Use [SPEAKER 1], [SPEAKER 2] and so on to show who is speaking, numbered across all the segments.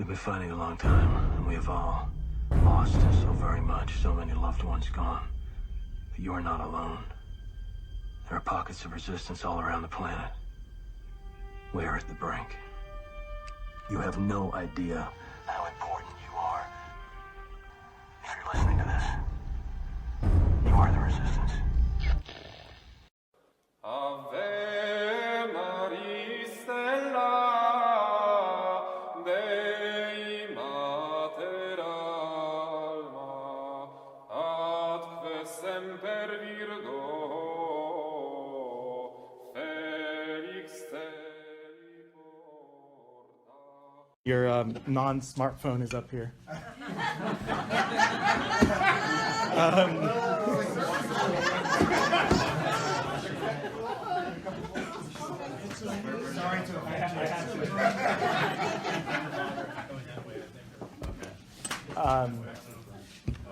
[SPEAKER 1] We've been fighting a long time, and we have all lost so very much, so many loved ones gone. But you are not alone. There are pockets of resistance all around the planet. We are at the brink. You have no idea how important you are. If you're listening to this, you are the resistance.
[SPEAKER 2] Ave Maria Stella, Dei Mater Alma, atque semper Virgo, Felix te porta.
[SPEAKER 3] Your non-smartphone is up here.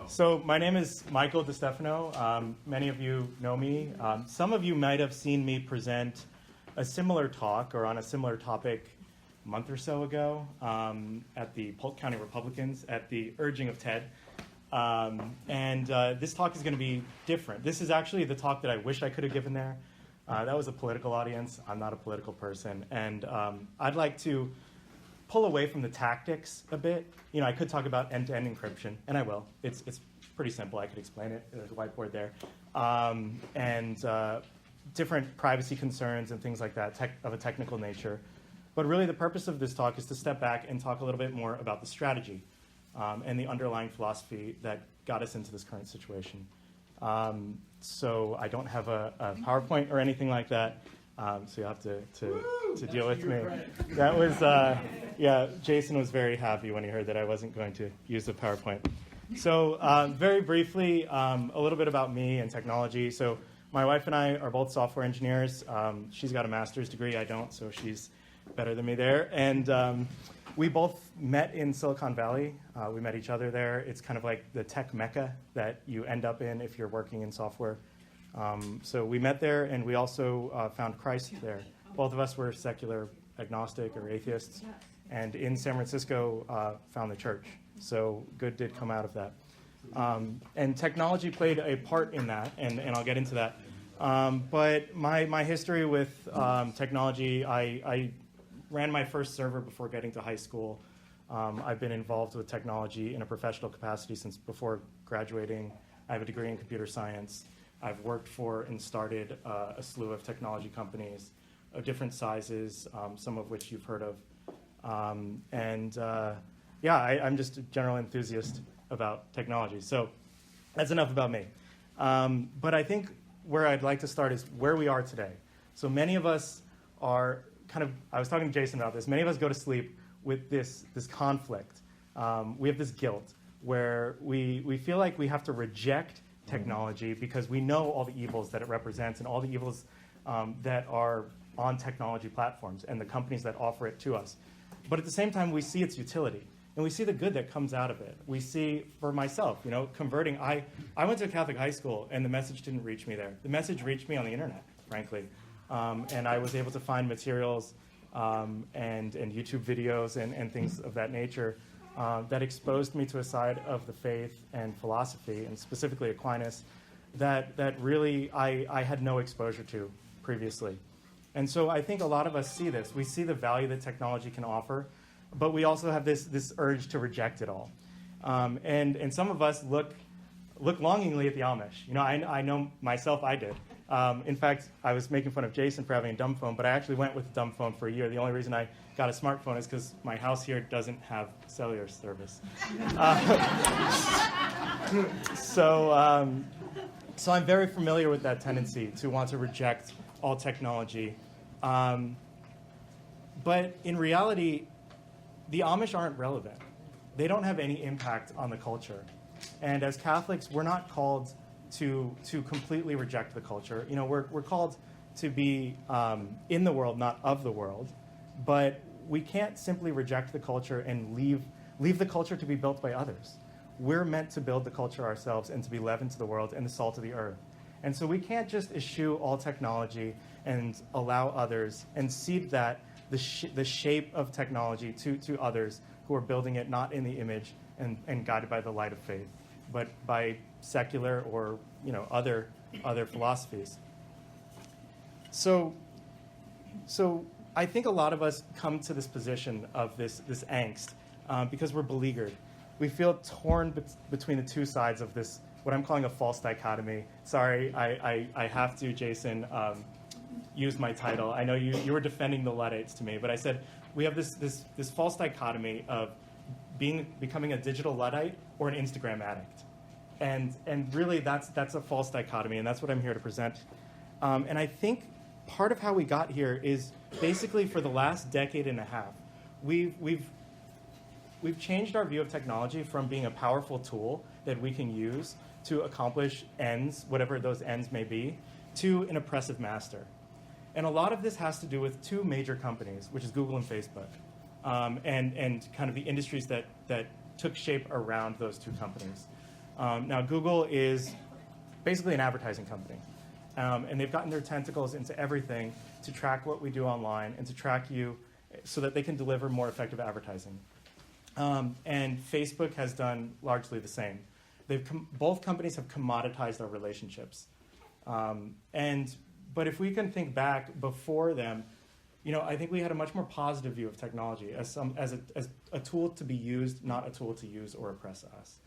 [SPEAKER 3] So my name is Michael DiStefano. Many of you know me. Some of you might have seen me present a similar talk or on a similar topic a month or so ago at the Polk County Republicans at the urging of Ted. This talk is going to be different. This is actually the talk that I wish I could have given there. That was a political audience. I'm not a political person. And I'd like to pull away from the tactics a bit. You know, I could talk about end-to-end encryption, and I will. It's pretty simple. I could explain it. There's a whiteboard there. Different privacy concerns and things like that of a technical nature. But really the purpose of this talk is to step back and talk a little bit more about the strategy and the underlying philosophy that got us into this current situation. So I don't have a PowerPoint or anything like that, so you'll have to deal with me. That was, yeah, Jason was very happy when he heard that I wasn't going to use the PowerPoint. So very briefly, a little bit about me and technology. So my wife and I are both software engineers. She's got a master's degree, I don't, so she's better than me there. And we both met in Silicon Valley. We met each other there. It's kind of like the tech mecca that you end up in if you're working in software. So we met there, and we also found Christ there. Both of us were secular agnostic or atheists, and in San Francisco found the church. So good did come out of that. And technology played a part in that, and I'll get into that. But my history with technology, I ran my first server before getting to high school. I've been involved with technology in a professional capacity since before graduating. I have a degree in computer science. I've worked for and started a slew of technology companies of different sizes, some of which you've heard of. Yeah, I'm just a general enthusiast about technology. So that's enough about me. But I think where I'd like to start is where we are today. So many of us are kind of, I was talking to Jason about this, many of us go to sleep with this conflict. We have this guilt where we feel like we have to reject technology because we know all the evils that it represents and all the evils that are on technology platforms and the companies that offer it to us. But at the same time, we see its utility. And we see the good that comes out of it. We see, for myself, you know, converting. I went to a Catholic high school, and the message didn't reach me there. The message reached me on the internet, frankly. And I was able to find materials and YouTube videos and things of that nature that exposed me to a side of the faith and philosophy, and specifically Aquinas, that really I had no exposure to previously. And so I think a lot of us see this. We see the value that technology can offer, but we also have this urge to reject it all. And some of us look longingly at the Amish. You know, I know myself, I did. In fact, I was making fun of Jason for having a dumb phone, but I actually went with a dumb phone for a year. The only reason I got a smartphone is because my house here doesn't have cellular service. So I'm very familiar with that tendency to want to reject all technology. But in reality, the Amish aren't relevant. They don't have any impact on the culture. And as Catholics, we're not called to completely reject the culture. You know, we're called to be in the world, not of the world. But we can't simply reject the culture and leave the culture to be built by others. We're meant to build the culture ourselves and to be leaven to the world and the salt of the earth. And so we can't just eschew all technology and allow others and cede that the shape of technology to others who are building it not in the image and guided by the light of faith, but by secular or other philosophies. So I think a lot of us come to this position of this angst because we're beleaguered. We feel torn between the two sides of this, what I'm calling a false dichotomy. Sorry, I have to, Jason, use my title. I know you were defending the Luddites to me, but I said we have this false dichotomy of becoming a digital Luddite or an Instagram addict. And really that's a false dichotomy, and that's what I'm here to present. And I think part of how we got here is basically for the last decade and a half, we've changed our view of technology from being a powerful tool that we can use to accomplish ends, whatever those ends may be, to an oppressive master. And a lot of this has to do with two major companies, which is Google and Facebook, and kind of the industries that took shape around those two companies. Now, Google is basically an advertising company. And they've gotten their tentacles into everything to track what we do online and to track you so that they can deliver more effective advertising. And Facebook has done largely the same. Both companies have commoditized our relationships. But if we can think back before them, I think we had a much more positive view of technology as a tool to be used, not a tool to use or oppress us.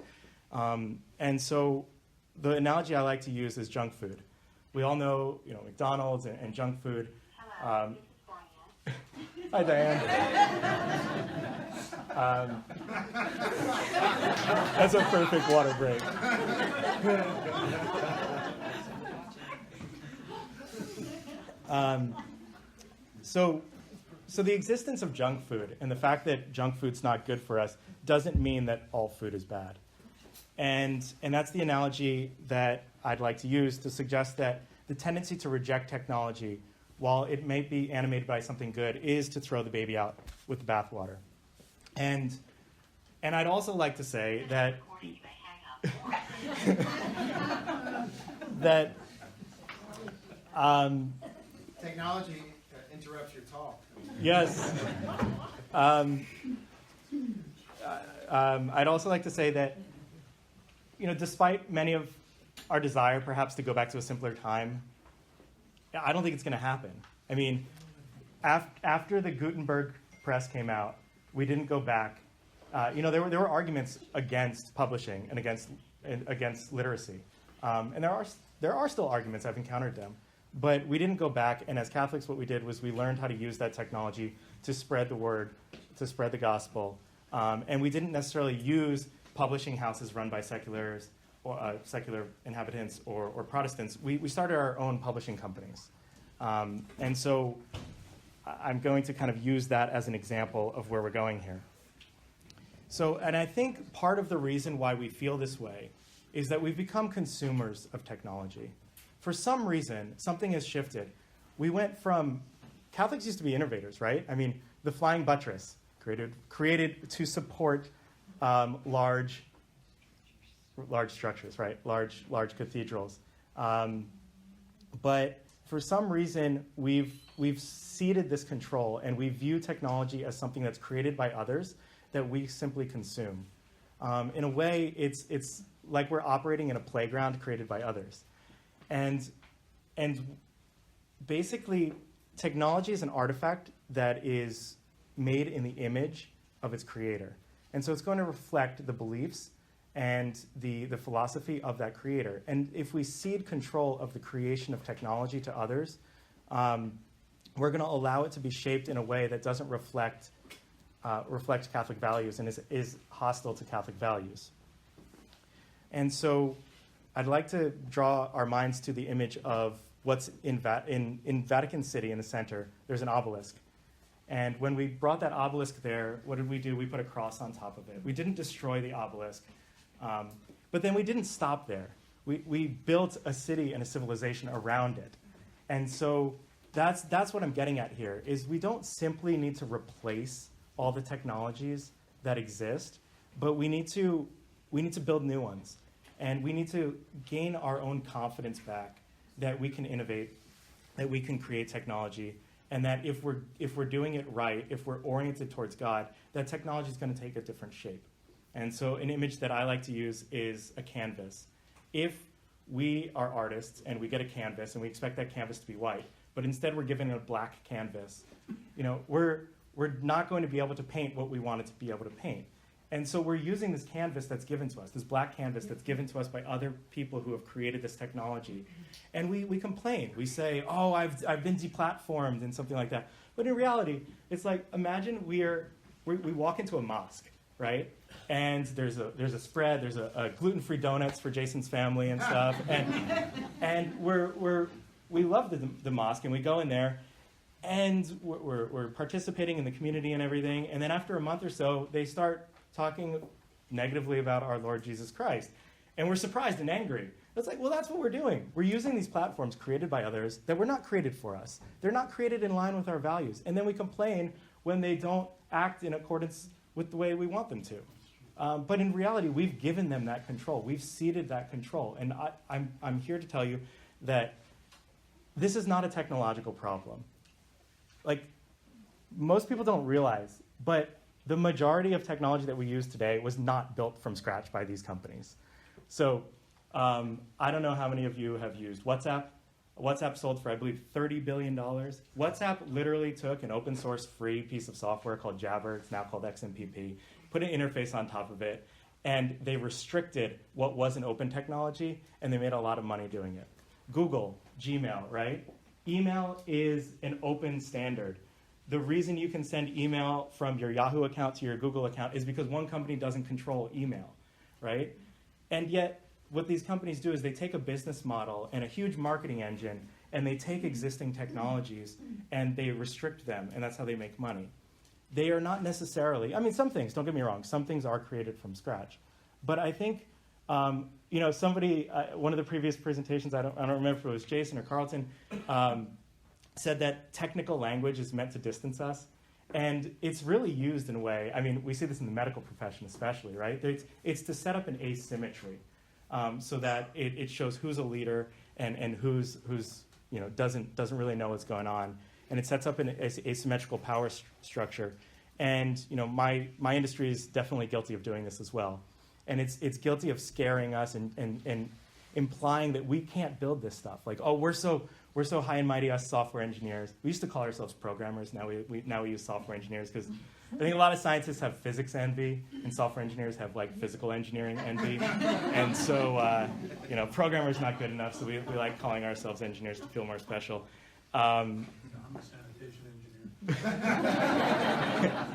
[SPEAKER 3] And so the analogy I like to use is junk food. We all know, McDonald's and junk food.
[SPEAKER 4] Hello, this is Brian.
[SPEAKER 3] Hi, Diane. That's a perfect water break. So the existence of junk food and the fact that junk food's not good for us doesn't mean that all food is bad. And that's the analogy that I'd like to use to suggest that the tendency to reject technology, while it may be animated by something good, is to throw the baby out with the bathwater. And I'd also like to say that that
[SPEAKER 5] technology interrupts your talk.
[SPEAKER 3] Yes. I'd also like to say that, despite many of our desire perhaps to go back to a simpler time, I don't think it's going to happen. I mean, after the Gutenberg press came out, we didn't go back. There were arguments against publishing and against literacy, and there are still arguments. I've encountered them, but we didn't go back. And as Catholics, what we did was we learned how to use that technology to spread the word, to spread the gospel, and we didn't necessarily use publishing houses run by seculars or secular inhabitants or Protestants. We started our own publishing companies, and so I'm going to kind of use that as an example of where we're going here. So, and I think part of the reason why we feel this way is that we've become consumers of technology. For some reason, something has shifted. We went from, Catholics used to be innovators, right? I mean, the flying buttress created to support large structures, right? Large cathedrals. But for some reason, we've ceded this control, and we view technology as something that's created by others that we simply consume. In a way, it's like we're operating in a playground created by others. And basically, technology is an artifact that is made in the image of its creator. And so it's going to reflect the beliefs and the philosophy of that creator. And if we cede control of the creation of technology to others, we're going to allow it to be shaped in a way that doesn't reflect Catholic values and is hostile to Catholic values. And so I'd like to draw our minds to the image of what's in Vatican City in the center. There's an obelisk. And when we brought that obelisk there, what did we do? We put a cross on top of it. We didn't destroy the obelisk. But then we didn't stop there. We built a city and a civilization around it. And so that's what I'm getting at here, is we don't simply need to replace all the technologies that exist, but we need to build new ones. And we need to gain our own confidence back that we can innovate, that we can create technology, and that if we're doing it right, if we're oriented towards God, that technology is going to take a different shape. And so an image that I like to use is a canvas. If we are artists and we get a canvas and we expect that canvas to be white, but instead we're given a black canvas, we're not going to be able to paint what we want it to be able to paint. And so we're using this canvas that's given to us, this black canvas that's given to us by other people who have created this technology. And we complain. We say, oh, I've been deplatformed and something like that. But in reality, it's like, imagine we walk into a mosque, right? And there's a spread, there's a gluten-free donuts for Jason's family and stuff. And we love the mosque, and we go in there, and we're participating in the community and everything. And then after a month or so, they start talking negatively about our Lord Jesus Christ. And we're surprised and angry. It's like, well, that's what we're doing. We're using these platforms created by others that were not created for us. They're not created in line with our values. And then we complain when they don't act in accordance with the way we want them to. But in reality, we've given them that control. We've ceded that control. And I'm here to tell you that this is not a technological problem. Like, most people don't realize, but the majority of technology that we use today was not built from scratch by these companies. So I don't know how many of you have used WhatsApp. WhatsApp sold for, I believe, $30 billion. WhatsApp literally took an open source free piece of software called Jabber, it's now called XMPP, put an interface on top of it, and they restricted what was an open technology, and they made a lot of money doing it. Google, Gmail, right? Email is an open standard. The reason you can send email from your Yahoo account to your Google account is because one company doesn't control email, right? And yet, what these companies do is they take a business model and a huge marketing engine, and they take existing technologies and they restrict them, and that's how they make money. They are not necessarily, I mean, some things, don't get me wrong, some things are created from scratch. But I think, somebody, one of the previous presentations, I don't remember if it was Jason or Carlton, said that technical language is meant to distance us. And it's really used in a way, I mean, we see this in the medical profession especially, right? It's to set up an asymmetry so that it shows who's a leader and who's doesn't really know what's going on. And it sets up an asymmetrical power structure. And my industry is definitely guilty of doing this as well. And it's guilty of scaring us and implying that we can't build this stuff. Like, oh, we're so high and mighty, us software engineers. We used to call ourselves programmers. Now we use software engineers because I think a lot of scientists have physics envy, and software engineers have like physical engineering envy. And so programmers not good enough, so we like calling ourselves engineers to feel more special.
[SPEAKER 6] I'm a sanitation engineer.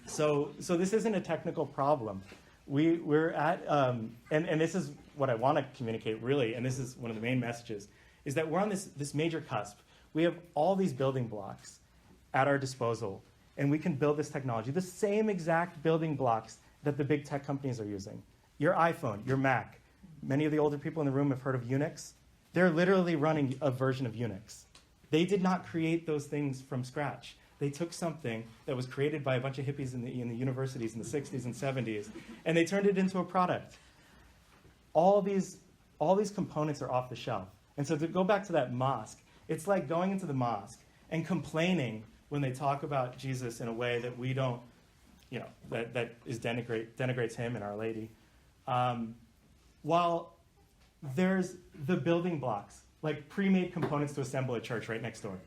[SPEAKER 3] So this isn't a technical problem. We're at, and this is what I want to communicate really, and this is one of the main messages, is that we're on this major cusp. We have all these building blocks at our disposal, and we can build this technology, the same exact building blocks that the big tech companies are using. Your iPhone, your Mac. Many of the older people in the room have heard of Unix. They're literally running a version of Unix. They did not create those things from scratch. They took something that was created by a bunch of hippies in the universities in the 60s and 70s, and they turned it into a product. All these components are off the shelf. And so to go back to that mosque, it's like going into the mosque and complaining when they talk about Jesus in a way that we don't, that denigrates him and Our Lady. While there's the building blocks, like pre-made components to assemble a church right next door.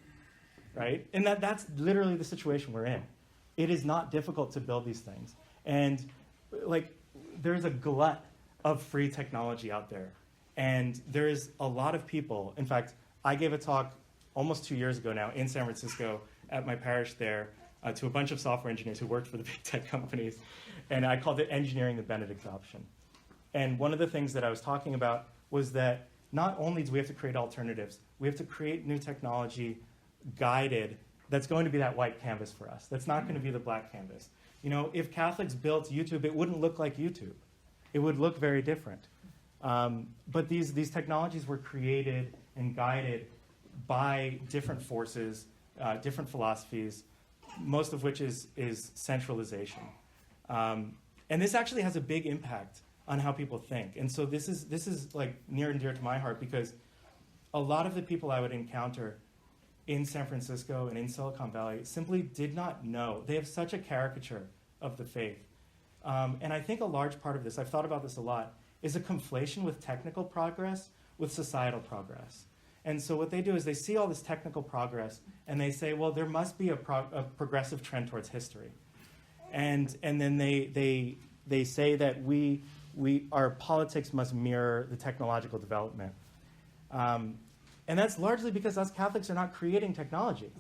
[SPEAKER 3] Right? And that's literally the situation we're in. It is not difficult to build these things. And there's a glut of free technology out there. And there's a lot of people. In fact, I gave a talk almost 2 years ago now in San Francisco at my parish there to a bunch of software engineers who worked for the big tech companies. And I called it Engineering the Benedict Option. And one of the things that I was talking about was that not only do we have to create alternatives, we have to create new technology guided, that's going to be that white canvas for us. That's not going to be the black canvas. If Catholics built YouTube, it wouldn't look like YouTube. It would look very different. But these technologies were created and guided by different forces, different philosophies, most of which is centralization. And this actually has a big impact on how people think. And so this is like near and dear to my heart because a lot of the people I would encounter in San Francisco and in Silicon Valley simply did not know. They have such a caricature of the faith. And I think a large part of this, I've thought about this a lot, is a conflation with technical progress with societal progress. And so what they do is they see all this technical progress and they say, well, there must be a progressive trend towards history. And then they say that our politics must mirror the technological development. And that's largely because us Catholics are not creating technology,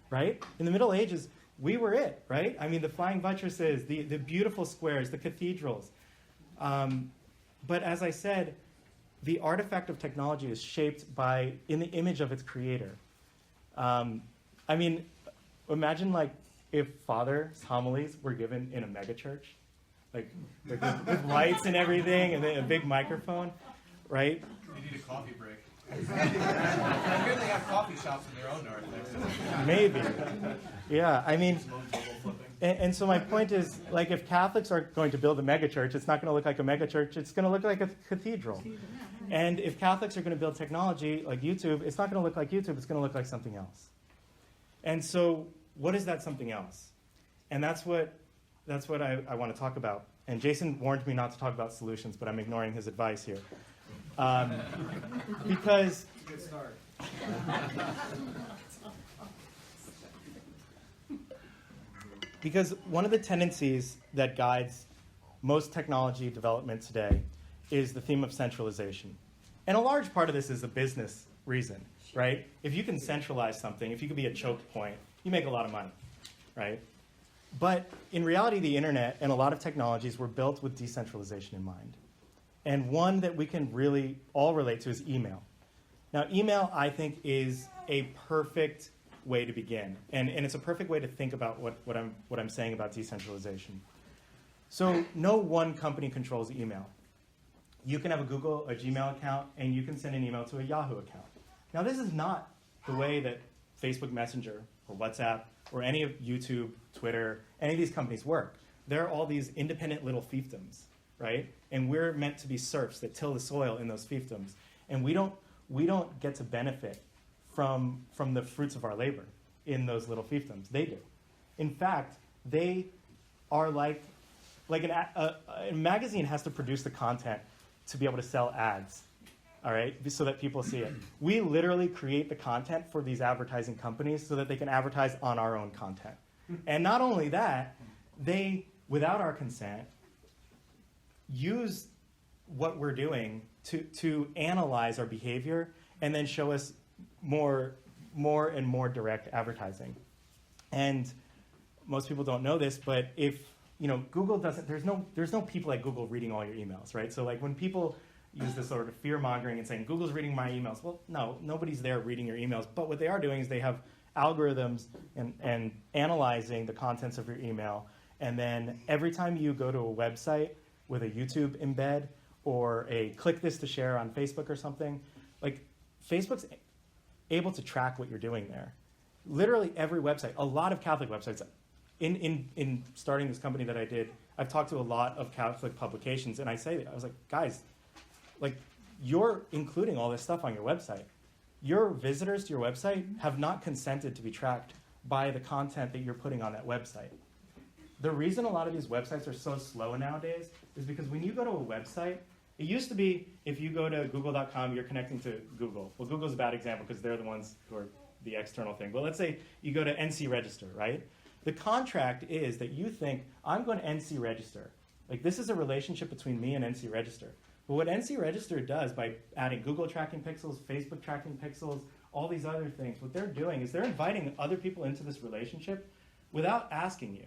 [SPEAKER 3] right? In the Middle Ages, we were it, right? I mean, the flying buttresses, the beautiful squares, the cathedrals. But as I said, the artifact of technology is shaped in the image of its creator. I mean, imagine like if Father's homilies were given in a megachurch, like with lights and everything, and then a big microphone, right?
[SPEAKER 6] They need a coffee break. I hear they have coffee shops in their own north there.
[SPEAKER 3] Maybe. Yeah, I mean, and so my point is, like, if Catholics are going to build a megachurch, it's not going to look like a megachurch, it's going to look like a cathedral. And if Catholics are going to build technology like YouTube, it's not going to look like YouTube, it's going to look like something else. And so what is that something else? And that's what I want to talk about. And Jason warned me not to talk about solutions, but I'm ignoring his advice here. Because
[SPEAKER 5] Good start.
[SPEAKER 3] Because one of the tendencies that guides most technology development today is the theme of centralization. And a large part of this is a business reason, right? If you can centralize something, if you could be a choke point, you make a lot of money, right? But in reality, the internet and a lot of technologies were built with decentralization in mind. And one that we can really all relate to is email. Now, email, I think, is a perfect way to begin. And it's a perfect way to think about what I'm saying about decentralization. So no one company controls email. You can have a Google, a Gmail account, and you can send an email to a Yahoo account. Now, this is not the way that Facebook Messenger or WhatsApp or any of YouTube, Twitter, any of these companies work. They're all these independent little fiefdoms, right? And we're meant to be serfs that till the soil in those fiefdoms. And we don't get to benefit from the fruits of our labor in those little fiefdoms. They do. In fact, they are like a magazine has to produce the content to be able to sell ads, all right, so that people see it. We literally create the content for these advertising companies so that they can advertise on our own content. And not only that, they, without our consent, use what we're doing to analyze our behavior and then show us more and more direct advertising. And most people don't know this, but if Google doesn't, there's no people at Google reading all your emails, right? So like when people use this sort of fear mongering and saying Google's reading my emails, well, no, nobody's there reading your emails. But what they are doing is they have algorithms and analyzing the contents of your email. And then every time you go to a website with a YouTube embed or a click this to share on Facebook or something, like Facebook's able to track what you're doing there. Literally every website, a lot of Catholic websites. In starting this company that I did, I've talked to a lot of Catholic publications, and I was like, guys, like you're including all this stuff on your website. Your visitors to your website have not consented to be tracked by the content that you're putting on that website. The reason a lot of these websites are so slow nowadays is because when you go to a website, it used to be if you go to google.com, you're connecting to Google. Well, Google's a bad example because they're the ones who are the external thing. But let's say you go to NC Register, right? The contract is that you think, I'm going to NC Register. Like this is a relationship between me and NC Register. But what NC Register does by adding Google tracking pixels, Facebook tracking pixels, all these other things, what they're doing is they're inviting other people into this relationship without asking you.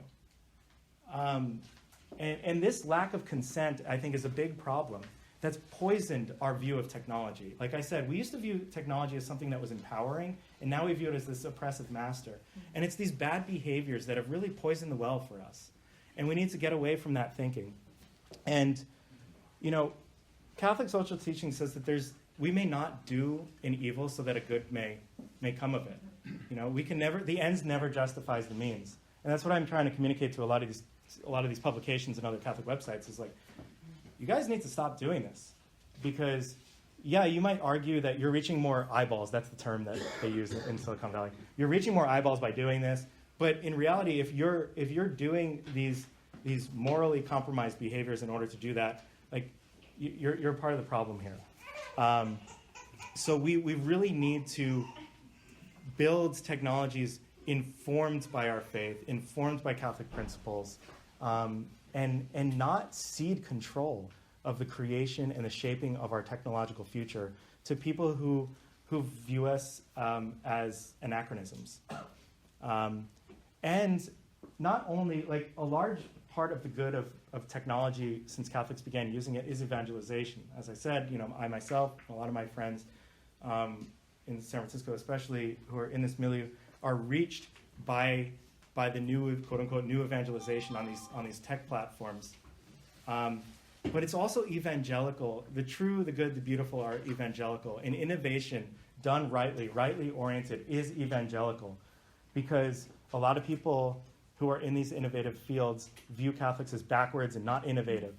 [SPEAKER 3] And this lack of consent, I think, is a big problem that's poisoned our view of technology. Like I said, we used to view technology as something that was empowering, and now we view it as this oppressive master. And it's these bad behaviors that have really poisoned the well for us. And we need to get away from that thinking. And, Catholic social teaching says that we may not do an evil so that a good may come of it. We can never, the ends never justifies the means. And that's what I'm trying to communicate to a lot of these publications and other Catholic websites is like, you guys need to stop doing this because yeah, you might argue that you're reaching more eyeballs. That's the term that they use in Silicon Valley. You're reaching more eyeballs by doing this. But in reality, if you're doing these morally compromised behaviors in order to do that, like you're part of the problem here. So we really need to build technologies informed by our faith, informed by Catholic principles, and not cede control of the creation and the shaping of our technological future to people who view us as anachronisms. And not only, like, a large part of the good of technology since Catholics began using it is evangelization. As I said, I myself, a lot of my friends in San Francisco especially, who are in this milieu, are reached by the new, quote unquote, new evangelization on these tech platforms. But it's also evangelical. The true, the good, the beautiful are evangelical. And innovation done rightly oriented, is evangelical. Because a lot of people who are in these innovative fields view Catholics as backwards and not innovative.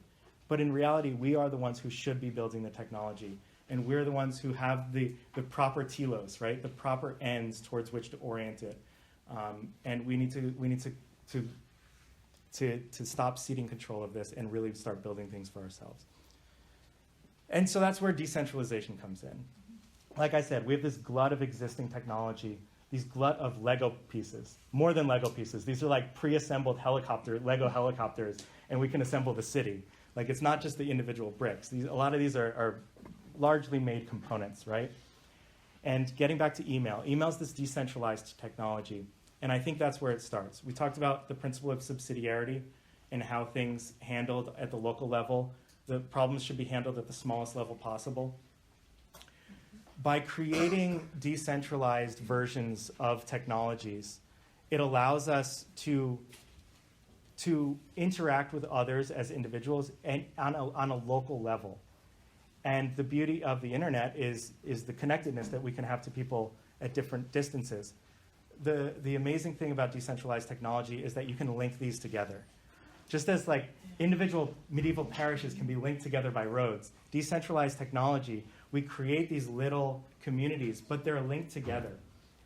[SPEAKER 3] But in reality, we are the ones who should be building the technology. And we're the ones who have the proper telos, right? The proper ends towards which to orient it. And we need to stop ceding control of this and really start building things for ourselves. And so that's where decentralization comes in. Like I said, we have this glut of existing technology, these glut of Lego pieces, more than Lego pieces. These are like pre-assembled Lego helicopters, and we can assemble the city. Like, it's not just the individual bricks. A lot of these are largely made components, right? And getting back to email. Email is this decentralized technology, and I think that's where it starts. We talked about the principle of subsidiarity and how things handled at the local level. The problems should be handled at the smallest level possible. By creating decentralized versions of technologies, it allows us to interact with others as individuals and on a local level. And the beauty of the internet is the connectedness that we can have to people at different distances. The amazing thing about decentralized technology is that you can link these together. Just as like individual medieval parishes can be linked together by roads, decentralized technology, we create these little communities, but they're linked together.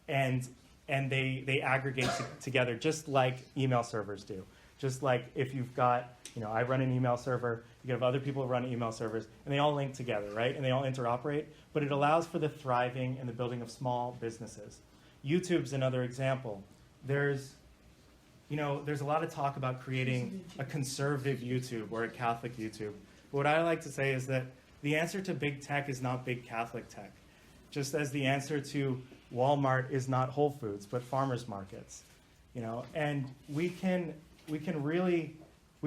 [SPEAKER 3] And they aggregate together just like email servers do. Just like if you've got, I run an email server, you have other people who run email servers, and they all link together, right? And they all interoperate, but it allows for the thriving and the building of small businesses. YouTube's another example. There's a lot of talk about creating a conservative YouTube or a Catholic YouTube. But what I like to say is that the answer to big tech is not big Catholic tech, just as the answer to Walmart is not Whole Foods, but farmers markets. And we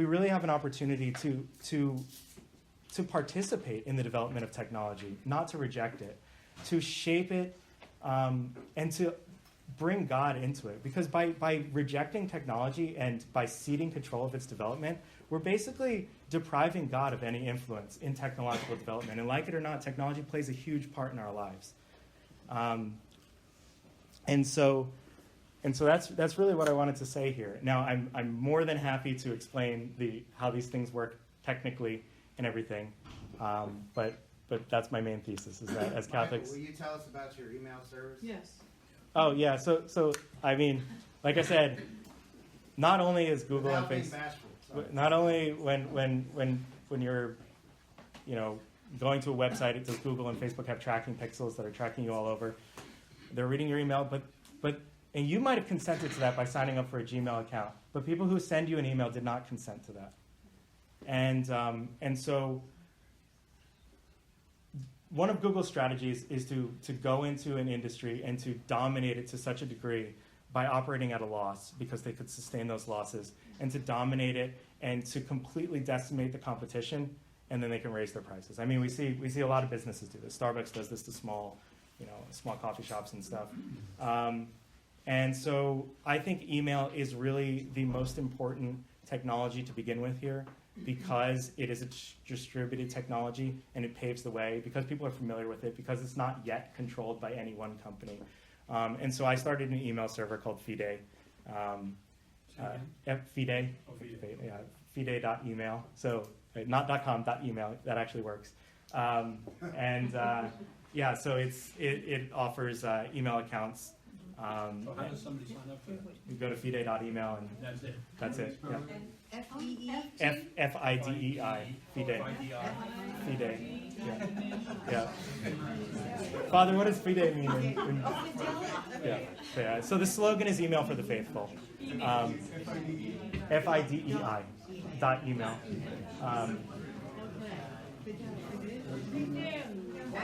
[SPEAKER 3] really have an opportunity to participate in the development of technology, not to reject it, to shape it, and to bring God into it. Because by rejecting technology and by ceding control of its development, we're basically depriving God of any influence in technological development. And like it or not, technology plays a huge part in our lives. And so that's really what I wanted to say here. Now, I'm more than happy to explain how these things work technically and everything. But that's my main thesis, is that as Catholics...
[SPEAKER 5] Michael, will you tell us about your email service?
[SPEAKER 7] Yes.
[SPEAKER 3] Oh, yeah. So I mean, like I said, not only is Google
[SPEAKER 5] Without
[SPEAKER 3] and
[SPEAKER 5] being
[SPEAKER 3] Facebook...
[SPEAKER 5] bashful, sorry.
[SPEAKER 3] Not only when you're, going to a website, does Google and Facebook have tracking pixels that are tracking you all over. They're reading your email, and you might have consented to that by signing up for a Gmail account, but people who send you an email did not consent to that. And so one of Google's strategies is to go into an industry and to dominate it to such a degree by operating at a loss, because they could sustain those losses, and to dominate it and to completely decimate the competition, and then they can raise their prices. I mean, we see a lot of businesses do this. Starbucks does this to small coffee shops and stuff. And so I think email is really the most important technology to begin with here, because it is a distributed technology and it paves the way, because people are familiar with it, because it's not yet controlled by any one company. And so I started an email server called Fide. Fide. Fide.email. So not .com, .email. That actually works. Yeah, so it offers email accounts.
[SPEAKER 7] So how does somebody sign up for that?
[SPEAKER 3] You go to fide.email and
[SPEAKER 7] That's it.
[SPEAKER 3] that's it. Yeah.
[SPEAKER 8] F-E-E?
[SPEAKER 3] F-I-D-E-I, Fide.
[SPEAKER 7] FIDI.
[SPEAKER 3] Fide. Yeah. Yeah. Father, what does Fide mean? Yeah. So the slogan is email for the faithful. F-I-D-E-I .email.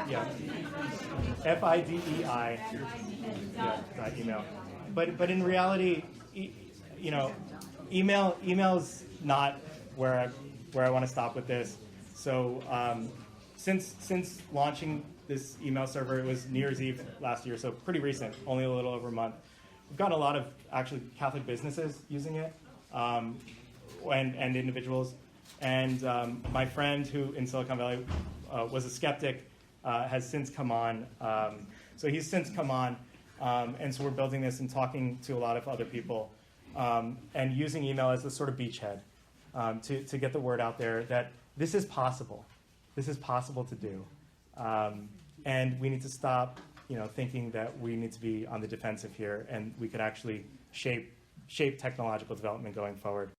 [SPEAKER 3] Yeah. F-I-D-E-I. Yeah, .email. But in reality, email's not where I want to stop with this. So since launching this email server, it was New Year's Eve last year, so pretty recent, only a little over a month. We've got a lot of actually Catholic businesses using it, and individuals. And my friend who in Silicon Valley was a skeptic has since come on. So he's since come on, and so we're building this and talking to a lot of other people, and using email as the sort of beachhead to get the word out there that this is possible. This is possible to do. And we need to stop thinking that we need to be on the defensive here, and we could actually shape technological development going forward.